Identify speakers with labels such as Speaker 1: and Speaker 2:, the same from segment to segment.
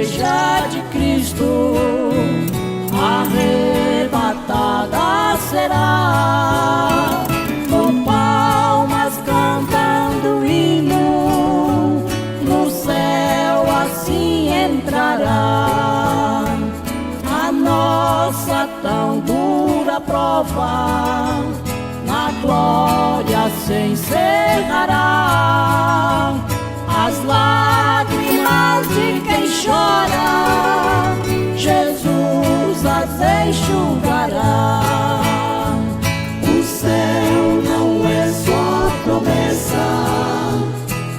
Speaker 1: Igreja de Cristo arrebatada será, com palmas cantando hino, no céu assim entrará. A nossa tão dura prova na glória se encerrará. As lágrimas de quem chora, Jesus as enxugará. O céu não é só promessa,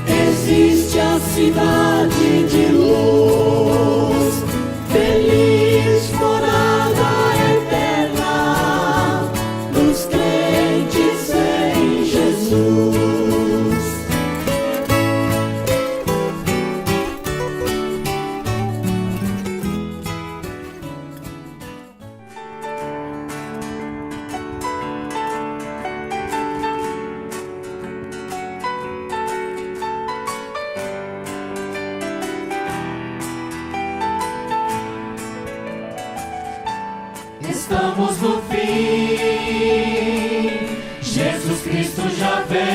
Speaker 1: existe a cidade de luz, feliz morada eterna dos crentes em Jesus.
Speaker 2: Estamos no fim, Jesus Cristo já vem.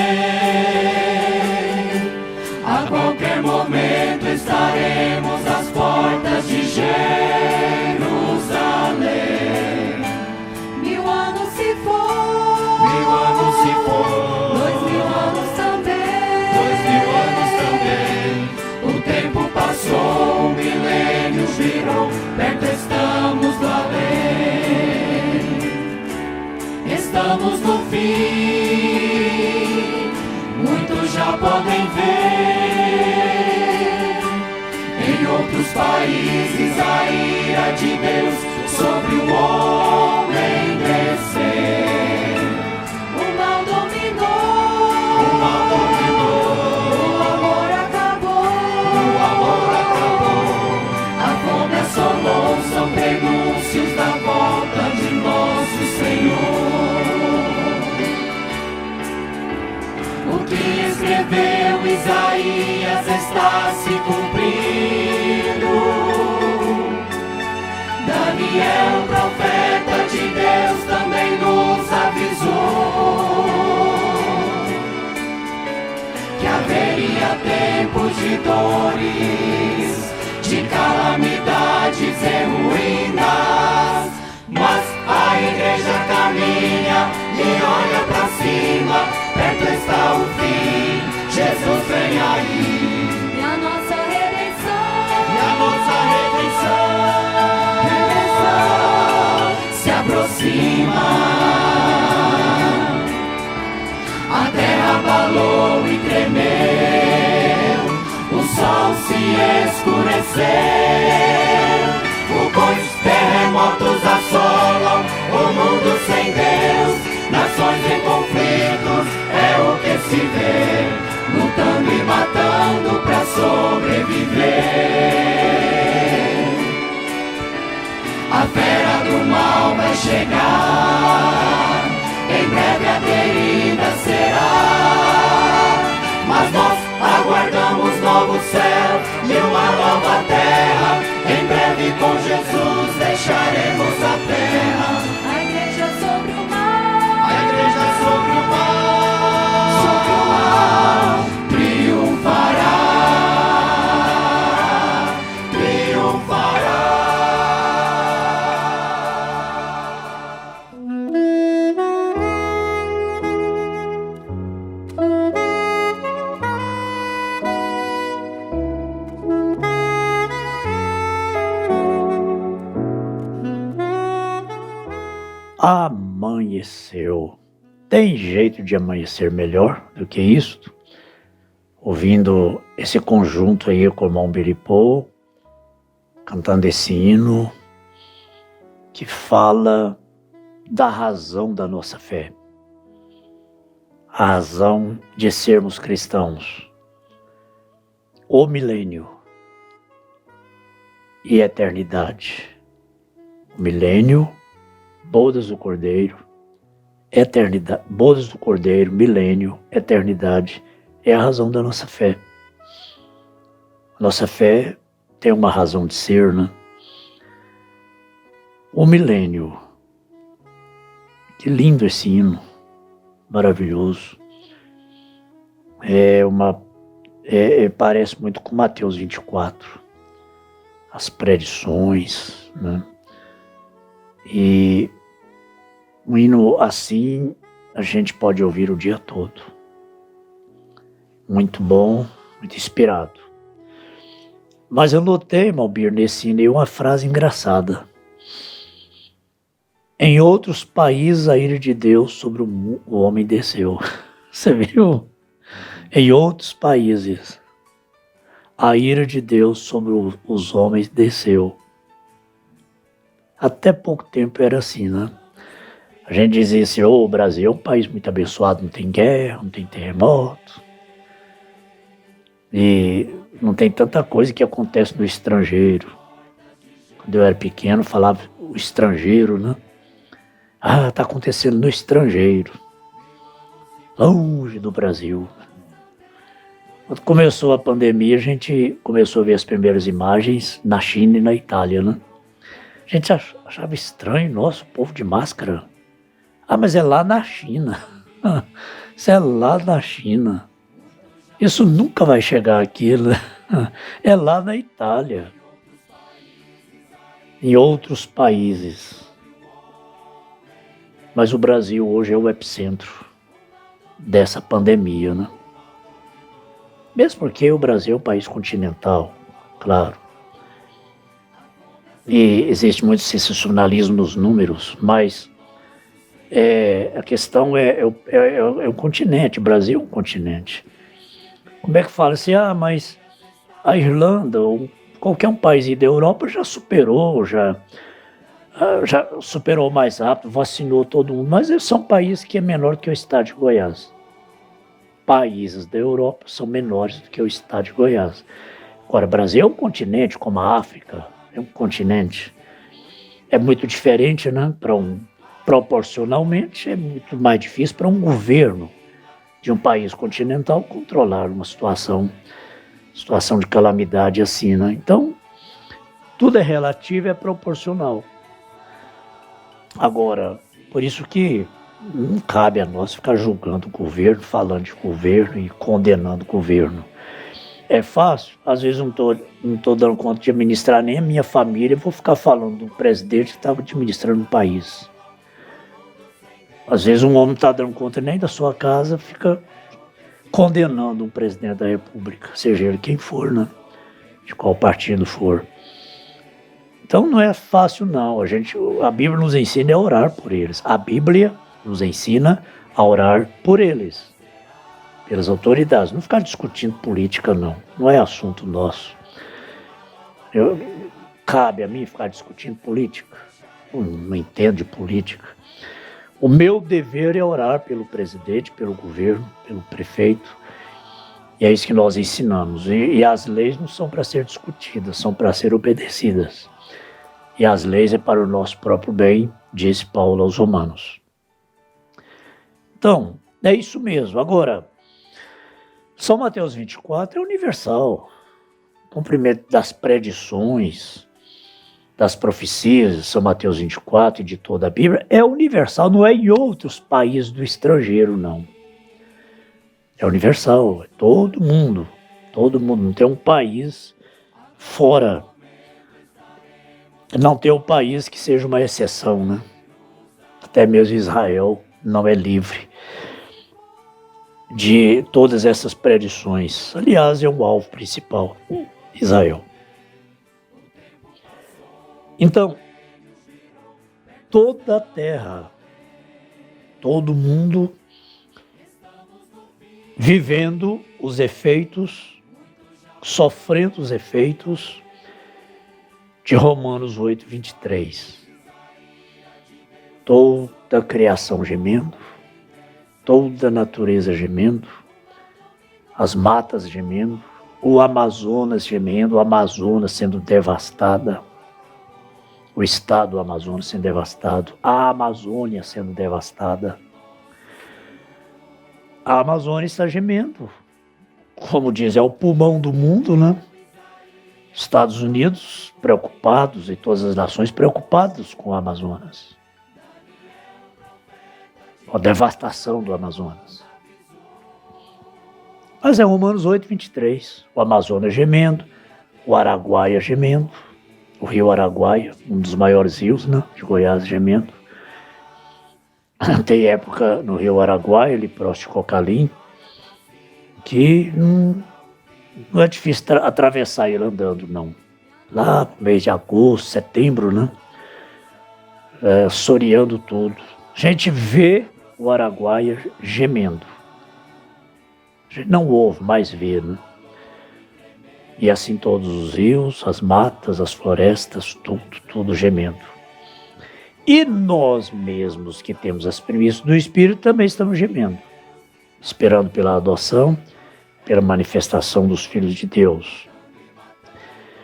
Speaker 2: A qualquer momento estaremos às portas de Jerusalém.
Speaker 3: 1000 anos se for,
Speaker 2: 1000 anos se for,
Speaker 3: 2000 anos também,
Speaker 2: 2000 anos também. O tempo passou, o milênio virou, perto estamos do além. Estamos no fim, muitos já podem ver. Em outros países a ira de Deus sobre o homem descer.
Speaker 3: o mal dominou,
Speaker 2: O mal dominou,
Speaker 3: o amor acabou,
Speaker 2: o amor acabou. A fome assolou, são prenúncios da volta de nosso Senhor. O que escreveu Isaías está se cumprindo. Daniel, profeta de Deus, também nos avisou que haveria tempos de dores, de calamidades e ruínas. Mas a igreja caminha e olha pra cima, perto está o fim, Jesus vem aí.
Speaker 3: e a nossa redenção,
Speaker 2: E a nossa redenção se aproxima. A terra abalou e tremeu, o sol se escureceu, vulcões, terremotos assolam o mundo sem Deus. Nações em conflitos é o que se vê, lutando e matando pra sobreviver. A fera do mal vai chegar, em breve a deriva será. Mas nós aguardamos novo céu e uma nova terra. Em breve com Jesus deixaremos a terra.
Speaker 3: a igreja sobre o mal,
Speaker 2: A igreja sobre o mal triunfará, triunfará.
Speaker 4: Amanheceu. Tem jeito de amanhecer melhor do que isso? Ouvindo esse conjunto aí com o irmão Biripô, cantando esse hino que fala da razão da nossa fé, a razão de sermos cristãos, o milênio e eternidade. O milênio, bodas do Cordeiro, eternidade, bodas do Cordeiro, milênio, eternidade, é a razão da nossa fé. Nossa fé tem uma razão de ser, né? O milênio. Que lindo esse hino, maravilhoso. Parece muito com Mateus 24, as predições, né? E um hino assim a gente pode ouvir o dia todo. Muito bom, muito inspirado. Mas eu notei, Malbir, nesse hino uma frase engraçada. Em outros países a ira de Deus sobre o homem desceu. Você viu? Em outros países a ira de Deus sobre os homens desceu. Até pouco tempo era assim, né? A gente dizia assim, o Brasil é um país muito abençoado, não tem guerra, não tem terremoto. E não tem tanta coisa que acontece no estrangeiro. Quando eu era pequeno, falava o estrangeiro, né? Ah, está acontecendo no estrangeiro, longe do Brasil. Quando começou a pandemia, a gente começou a ver as primeiras imagens na China e na Itália, né? A gente achava estranho, nossa, o povo de máscara. Ah, mas é lá na China. Isso é lá na China. Isso nunca vai chegar aqui, né? É lá na Itália. Em outros países. Mas o Brasil hoje é o epicentro dessa pandemia, né? Mesmo porque o Brasil é um país continental, claro. E existe muito sensacionalismo nos números, mas a questão é o continente, o Brasil é um continente. Como é que fala assim, mas a Irlanda ou qualquer um país da Europa já superou, já superou mais rápido, vacinou todo mundo, mas são países que é menor que o estado de Goiás. Países da Europa são menores do que o estado de Goiás. Agora, o Brasil é um continente, como a África, é um continente. É muito diferente, né? Proporcionalmente, é muito mais difícil para um governo de um país continental controlar uma situação de calamidade assim, né? Então, tudo é relativo, é proporcional. Agora, por isso que não cabe a nós ficar julgando o governo, falando de governo e condenando o governo. É fácil, às vezes não estou dando conta de administrar nem a minha família, vou ficar falando do presidente que estava administrando o país. Às vezes um homem não está dando conta nem da sua casa, fica condenando um presidente da república, seja ele quem for, né? De qual partido for. Então não é fácil não, a Bíblia nos ensina a orar por eles. A Bíblia nos ensina a orar por eles, pelas autoridades. Não ficar discutindo política não é assunto nosso. Cabe a mim ficar discutindo política? Não entendo de política. O meu dever é orar pelo presidente, pelo governo, pelo prefeito. E é isso que nós ensinamos. E as leis não são para ser discutidas, são para ser obedecidas. E as leis é para o nosso próprio bem, disse Paulo aos Romanos. Então, é isso mesmo. Agora, São Mateus 24 é universal. O cumprimento das predições, das profecias de São Mateus 24 e de toda a Bíblia é universal, não é em outros países do estrangeiro, não. É universal, é todo mundo, não tem um país fora. Não tem um país que seja uma exceção, né? Até mesmo Israel não é livre de todas essas predições. Aliás, é o alvo principal, Israel. Então, toda a terra, todo mundo vivendo os efeitos, sofrendo os efeitos de Romanos 8, 23. Toda a criação gemendo, toda a natureza gemendo, as matas gemendo, o Amazonas gemendo, o Amazonas sendo devastada, o estado do Amazonas sendo devastado, a Amazônia sendo devastada. A Amazônia está gemendo. Como diz, é o pulmão do mundo, né? Estados Unidos preocupados e todas as nações preocupadas com o Amazonas. A devastação do Amazonas. Mas é Romanos 8, 23. O Amazonas gemendo, o Araguaia gemendo, o rio Araguaia, um dos maiores rios, né, de Goiás, gemendo. Tem época no rio Araguaia, ali próximo de Cocalim, que não é difícil atravessar ele andando, não. Lá no mês de agosto, setembro, né? Soreando tudo. A gente vê o Araguaia gemendo. A gente não ouve, mas vê, né? E assim todos os rios, as matas, as florestas, tudo gemendo. E nós mesmos que temos as premissas do Espírito também estamos gemendo, esperando pela adoção, pela manifestação dos filhos de Deus.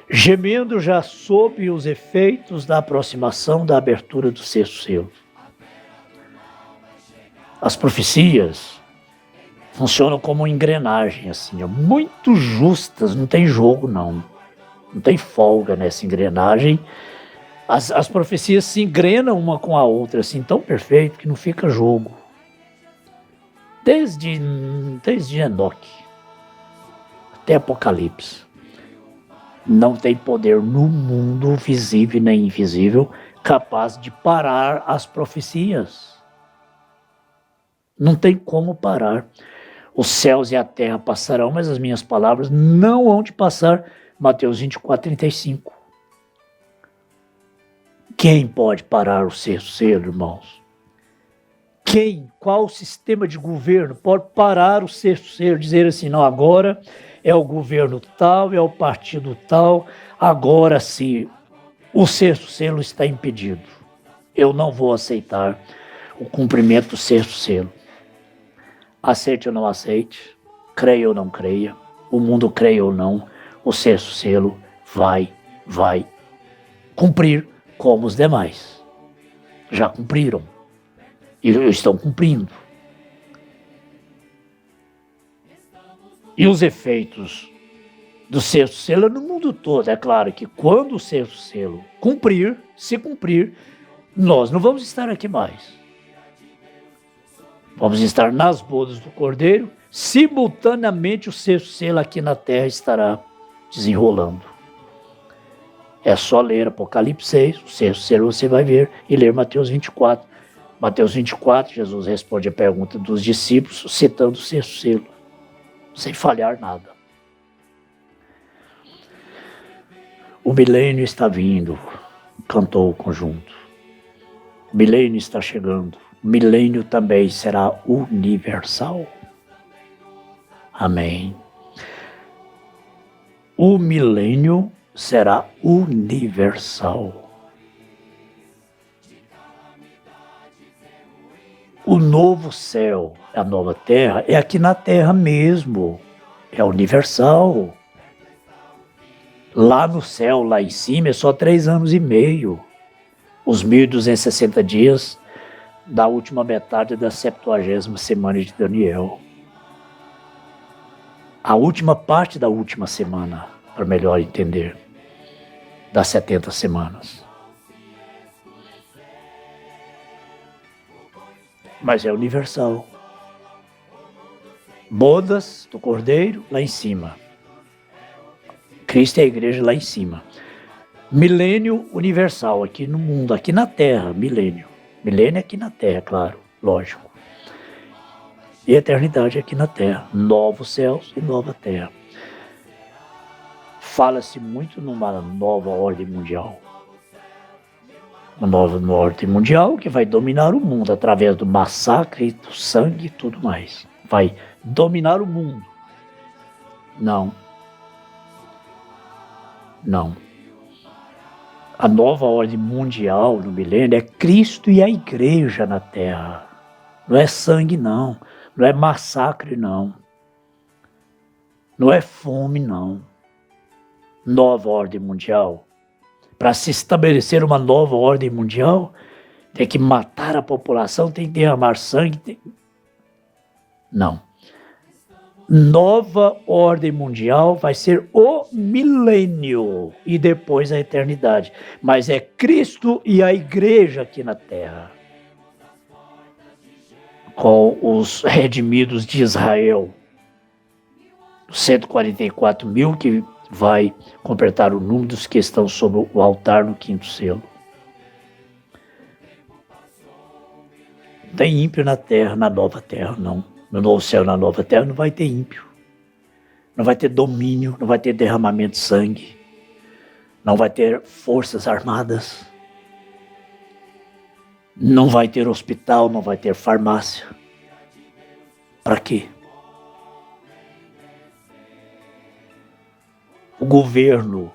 Speaker 4: Gemendo já sob os efeitos da aproximação da abertura do sexto selo. As profecias funcionam como engrenagem, assim, muito justas, não tem jogo não. Não tem folga nessa engrenagem. As profecias se engrenam uma com a outra, assim, tão perfeito que não fica jogo. Desde Enoque até Apocalipse. Não tem poder no mundo, visível nem invisível, capaz de parar as profecias. Não tem como parar. Os céus e a terra passarão, mas as minhas palavras não hão de passar. Mateus 24, 35. Quem pode parar o sexto selo, irmãos? Qual sistema de governo pode parar o sexto selo? Dizer assim, não, agora é o governo tal, é o partido tal, agora sim, o sexto selo está impedido. Eu não vou aceitar o cumprimento do sexto selo. Aceite ou não aceite, creia ou não creia, o mundo creia ou não, o sexto selo vai cumprir como os demais. Já cumpriram e estão cumprindo. E os efeitos do sexto selo no mundo todo. É claro que quando o sexto selo se cumprir, nós não vamos estar aqui mais. Vamos estar nas bodas do Cordeiro. Simultaneamente o sexto selo aqui na terra estará desenrolando. É só ler Apocalipse 6, o sexto selo você vai ver, e ler Mateus 24. Mateus 24, Jesus responde a pergunta dos discípulos, citando o sexto selo, sem falhar nada. O milênio está vindo, cantou o conjunto. O milênio está chegando. O milênio também será universal. Amém. O milênio será universal. O novo céu, a nova terra, é aqui na terra mesmo. É universal. Lá no céu, lá em cima, é só 3 anos e meio. Os 1260 dias da última metade da 70ª semana de Daniel. A última parte da última semana, para melhor entender, das 70 semanas. Mas é universal. Bodas do Cordeiro lá em cima. Cristo é a igreja lá em cima. Milênio universal aqui no mundo, aqui na terra, milênio. Milênio aqui na terra, claro, lógico. E eternidade aqui na terra. Novos céus e nova terra. Fala-se muito numa nova ordem mundial. Uma nova ordem mundial que vai dominar o mundo através do massacre, do sangue e tudo mais. Vai dominar o mundo. Não. A nova ordem mundial no milênio é Cristo e a igreja na terra. Não é sangue, não. Não é massacre, não. Não é fome, não. Nova ordem mundial. Para se estabelecer uma nova ordem mundial, tem que matar a população, tem que derramar sangue. Não. nova ordem mundial vai ser o milênio e depois a eternidade. Mas é Cristo e a igreja aqui na terra, com os redimidos de Israel, 144 mil que vai completar o número dos que estão sob o altar no quinto selo. Não tem ímpio na terra, na nova terra, não. No novo céu, na nova terra, não vai ter ímpio. Não vai ter domínio, não vai ter derramamento de sangue. Não vai ter forças armadas. Não vai ter hospital, não vai ter farmácia. Para quê? O governo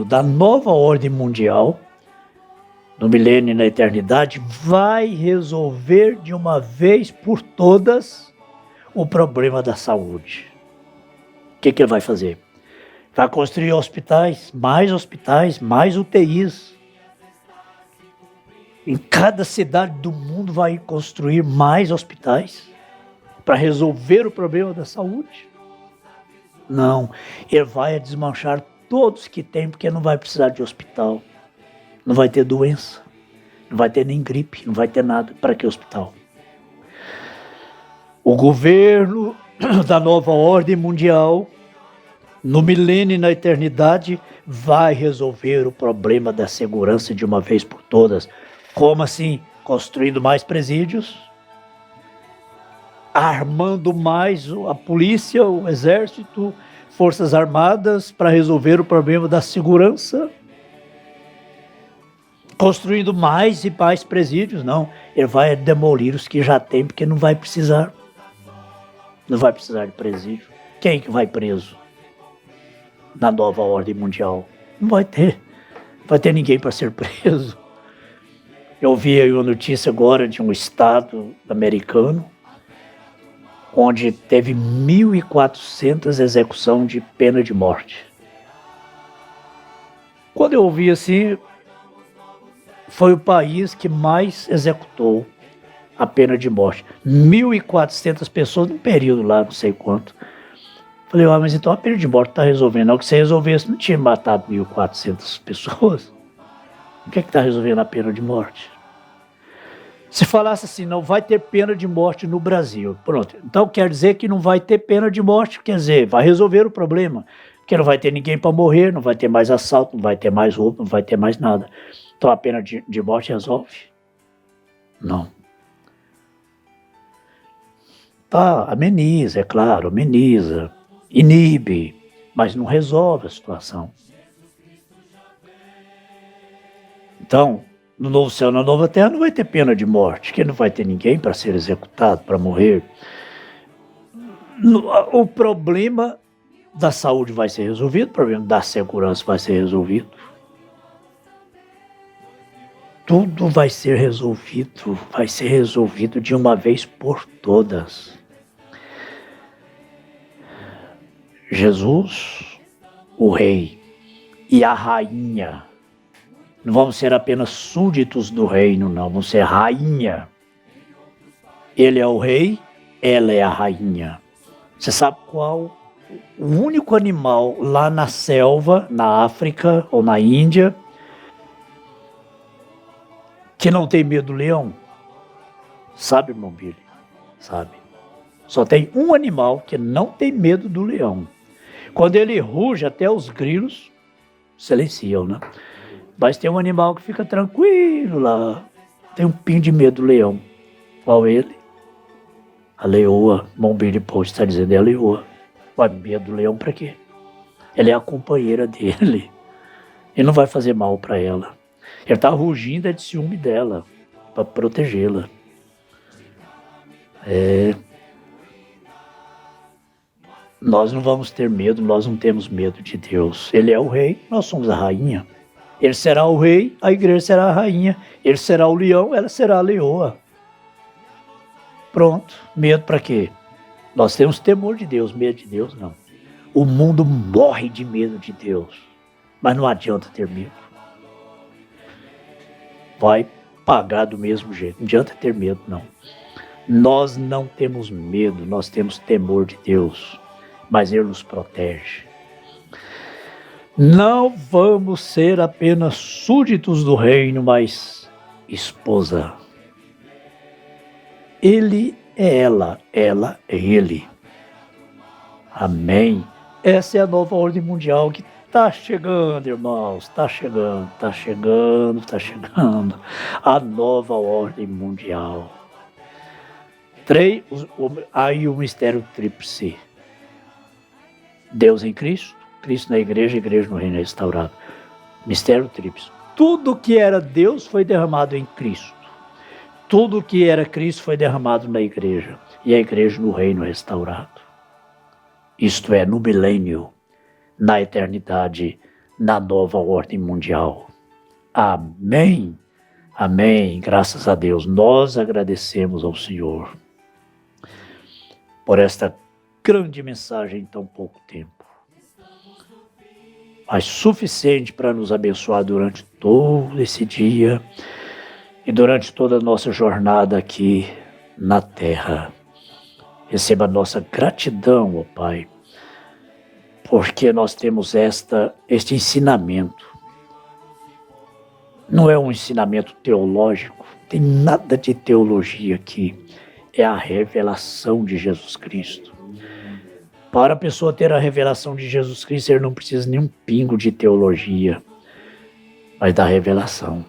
Speaker 4: da nova ordem mundial, no milênio e na eternidade, vai resolver de uma vez por todas o problema da saúde. O que ele vai fazer? Vai construir hospitais, mais UTIs. Em cada cidade do mundo vai construir mais hospitais para resolver o problema da saúde. Não, ele vai desmanchar todos que tem, porque não vai precisar de hospital. Não vai ter doença, não vai ter nem gripe, não vai ter nada. Para que hospital? O governo da nova ordem mundial, no milênio e na eternidade, vai resolver o problema da segurança de uma vez por todas. Como assim? Construindo mais presídios, armando mais a polícia, o exército, forças armadas para resolver o problema da segurança. Construindo mais e mais presídios, não. Ele vai demolir os que já tem, porque não vai precisar. Não vai precisar de presídio. Quem que vai preso na nova ordem mundial? Não vai ter. Não vai ter ninguém para ser preso. Eu vi aí uma notícia agora de um estado americano onde teve 1.400 execuções de pena de morte. Quando eu ouvi assim, foi o país que mais executou a pena de morte. 1.400 pessoas num período lá, não sei quanto. Falei, mas então a pena de morte está resolvendo. Não, que se resolvesse, não tinha matado 1.400 pessoas. O que está resolvendo a pena de morte? Se falasse assim, não vai ter pena de morte no Brasil. Pronto, então quer dizer que não vai ter pena de morte, quer dizer, vai resolver o problema. Porque não vai ter ninguém para morrer, não vai ter mais assalto, não vai ter mais roubo, não vai ter mais nada. Então a pena de morte resolve? Não. Tá, ameniza, é claro, ameniza, inibe, mas não resolve a situação. Então, no novo céu, na nova terra, não vai ter pena de morte, que não vai ter ninguém para ser executado, para morrer. O problema da saúde vai ser resolvido, o problema da segurança vai ser resolvido. Tudo vai ser resolvido de uma vez por todas. Jesus, o rei, e a rainha, não vamos ser apenas súditos do reino, não, vamos ser rainha. Ele é o rei, ela é a rainha. Você sabe qual o único animal lá na selva, na África ou na Índia, que não tem medo do leão? Sabe, irmão Billy? Sabe. Só tem um animal que não tem medo do leão. Quando ele ruge, até os grilos silenciam, né? Mas tem um animal que fica tranquilo lá. Tem um pingo de medo do leão. Qual ele? A leoa. Irmão Billy Post está dizendo, é a leoa. Vai medo do leão para quê? Ela é a companheira dele. Ele não vai fazer mal para ela. Ele está rugindo de ciúme dela, para protegê-la. Nós não vamos ter medo, nós não temos medo de Deus. Ele é o rei, nós somos a rainha. Ele será o rei, a igreja será a rainha. Ele será o leão, ela será a leoa. Pronto, medo para quê? Nós temos temor de Deus, medo de Deus não. O mundo morre de medo de Deus, mas não adianta ter medo. Vai pagar do mesmo jeito, não adianta ter medo não. Nós não temos medo, nós temos temor de Deus, mas Ele nos protege. Não vamos ser apenas súditos do reino, mas esposa. Ele é ela é ele. Amém. Essa é a nova ordem mundial que está chegando, irmãos. Está chegando. A nova ordem mundial. Aí o mistério tríplice. Deus em Cristo, Cristo na igreja, igreja no reino restaurado. Mistério tríplice. Tudo que era Deus foi derramado em Cristo. Tudo que era Cristo foi derramado na igreja. E a igreja no reino restaurado. Isto é, no milênio, na eternidade, na nova ordem mundial. Amém. Amém. Graças a Deus. Nós agradecemos ao Senhor por esta grande mensagem em tão pouco tempo. Mas suficiente para nos abençoar durante todo esse dia e durante toda a nossa jornada aqui na terra. Receba a nossa gratidão, ó Pai, porque nós temos este ensinamento. Não é um ensinamento teológico, não tem nada de teologia aqui. É a revelação de Jesus Cristo. Para a pessoa ter a revelação de Jesus Cristo, ele não precisa nem um pingo de teologia, mas da revelação.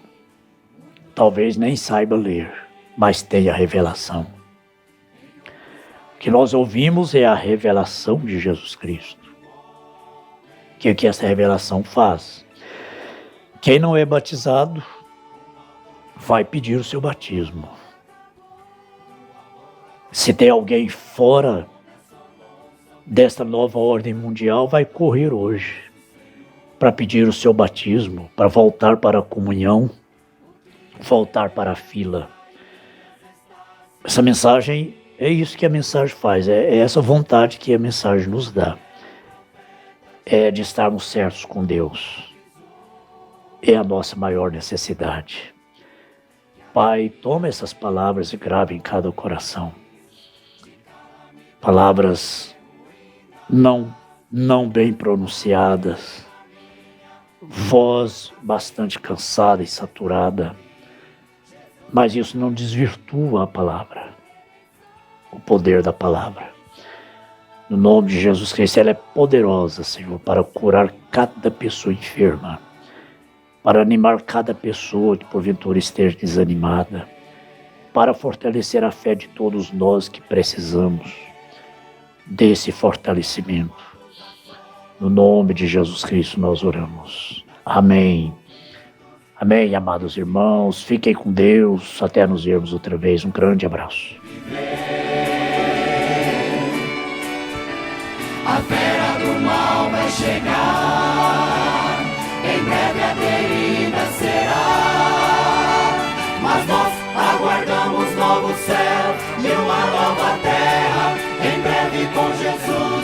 Speaker 4: Talvez nem saiba ler, mas tem a revelação. O que nós ouvimos é a revelação de Jesus Cristo. O que essa revelação faz? Quem não é batizado vai pedir o seu batismo. Se tem alguém fora desta nova ordem mundial, vai correr hoje para pedir o seu batismo, para voltar para a comunhão, voltar para a fila. Essa mensagem, é isso que a mensagem faz, é essa vontade que a mensagem nos dá. É de estarmos certos com Deus. É a nossa maior necessidade. Pai, toma essas palavras e grave em cada coração. Palavras não bem pronunciadas, voz bastante cansada e saturada, mas isso não desvirtua a palavra, o poder da palavra. No nome de Jesus Cristo, ela é poderosa, Senhor, para curar cada pessoa enferma, para animar cada pessoa que porventura esteja desanimada, para fortalecer a fé de todos nós que precisamos desse fortalecimento. No nome de Jesus Cristo nós oramos. Amém. Amém, amados irmãos. Fiquem com Deus. Até nos vermos outra vez. Um grande abraço.
Speaker 2: A fera do mal vai chegar, em breve a ferida será. Mas nós aguardamos novo céu e uma nova terra, em breve com Jesus.